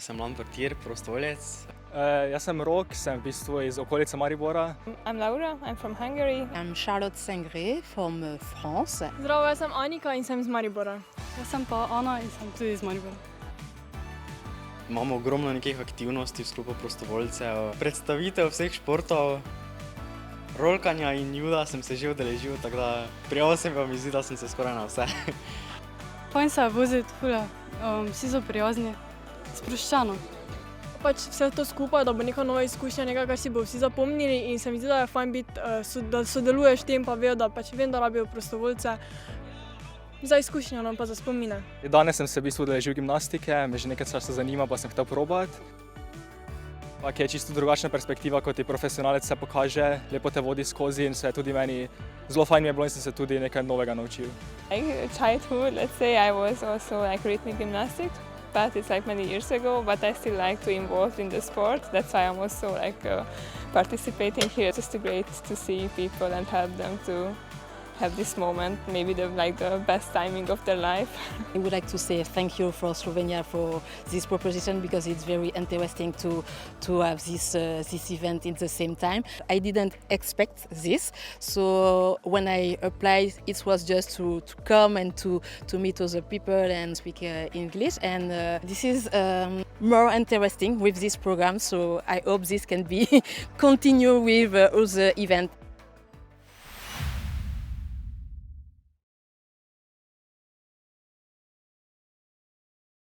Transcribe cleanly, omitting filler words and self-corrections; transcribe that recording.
Sem mlad portir, prostovoljec. Jaz sem Rok, sem v bistvu iz okolice Maribora. I'm Laura, I'm from Hungary. I'm Charlotte Sengre from France. Zdravo, jaz sem Anika in sem iz Maribora. Jaz sem pa Ana in sem tudi iz Maribora. Imamo ogromno nekih aktivnosti v sklopu prostovoljcev, predstavitev vseh športov, rolkanja in juda sem se že udeležil, tako da prijavil sem pa mi zdi, da sem se skoraj na vse. Fajn se je voziti, fule, vsi so prijazni, sproščeno. Pač vse to skupaj, da bo neka nova izkušnja, nekaj, kar si bo vsi zapomnili in se mi zdi, da je fajn biti, da sodeluješ v tem pa vejo, da pač vem, da rabijo prostovoljce za izkušnjo, no pa za spomine. Danes sem se v bistvu udeležil gimnastike, me že nekaj časa zanima, pa sem hotel probati. Je čisto drugačna perspektiva, kot ti profesionalec se pokaže, lepo te vodi skozi in se tudi meni zelo fajn mi je bilo in sem se tudi nekaj novega naučil. Like childhood, let's say, I was also like rhythmic gymnastics, but it's like many years ago, but I still like to involve in the sport. That's why I'm also like participating here. It's just great to see people and help them to have this moment, maybe the best timing of their life. I would like to say thank you for Slovenia for this proposition because it's very interesting to have this event in the same time. I didn't expect this, so when I applied, it was just to come and to meet other people and speak English. And this is more interesting with this program, so I hope this can be continue with other events.